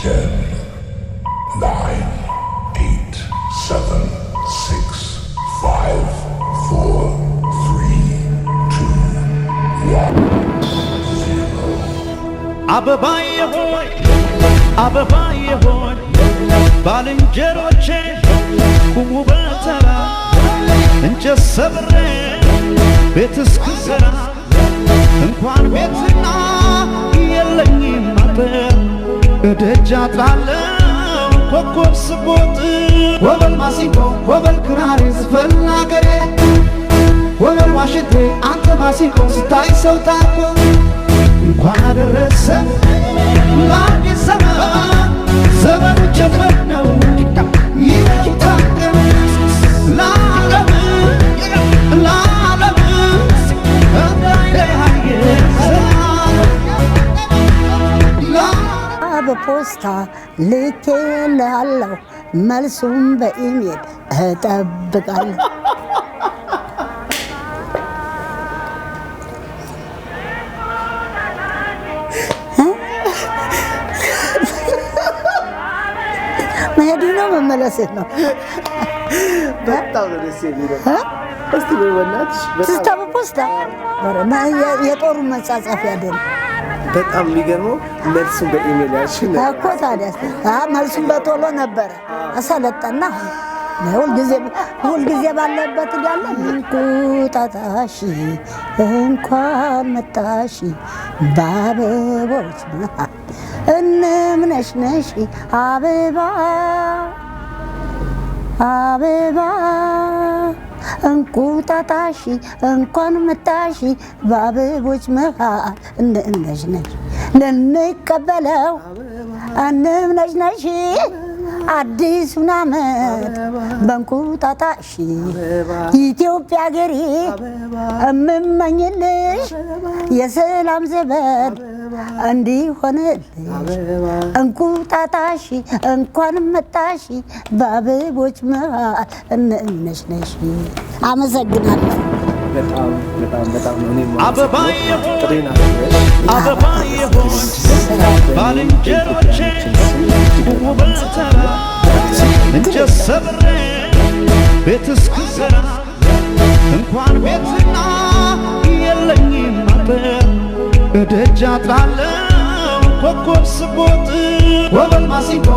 10, 9, 8, 7, 6, 5, 4, 3, 2, 1, 0. አበባዬ ሆይ አበባዬ ሆይ ባልንጀሮቼ ቁሙ በተራ እንጨት ሰብሬ ቤት እስክሰራ እንኳን ቤትና የለኝም አጥር እደጃ ጣለው ኮከብ ስቦጥ ወበል ማሲንቆ ወበል ክራር ዝፈን አገሬ ወበል ዋሽንቴ አንተ ማሲንቆ ስታይ ሰው ታኮ እንኳን አደረሰ ለአዲስ ዘመን ዘመኑ ጀመር ነው ይታደም ለዓለም ለዓለም እንዳይለያየ በፖስታ ልኬልሃለሁ መልሱም በኢሜል እጠብቃለሁ። መሄድ ነው መመለስህ ነው። በጣም ነው ደስ የሚለው። እስቲ በእናትሽ ትዝታ በፖስታ የጦሩ መጻጻፊያ አይደል? በጣም የሚገርመው መልሱን በኢሜል ያልሽኝ እኮ ታዲያ መልሱን በቶሎ ነበረ አሰለጠና ሁልጊዜ ባለበት እያለ እንቁጣጣሽ እንኳን መጣሽ በአበቦች መሃል እንምነሽነሽ አበባ አበባ እንቁጣጣሽ እንኳን መጣሽ በአበቦች መሃል እንምነሽነሽ ልንቀበለው እንምነሽነሽ አዲሱን ዓመት በእንቁጣጣሽ ኢትዮጵያ ሀገሬ እምመኝልሽ የሰላም ዘመን እንዲሆንልሽ እንቁጣጣሽ እንኳን መጣሽ በአበቦች መሃል እንምነሽነሽ። አመሰግናለሁ። በጣም ነው አበባዬ ሆይ አበባዬ ሆይ ባልንጀሮቼ ቁሙ በተራ እንጨት ሰብሬ ቤት እስክሰራ እንኳን ቤትና የለኝም አጥር እደጃ ጣለው ኮከብ ስቦጥ ወበል ማሲንቆ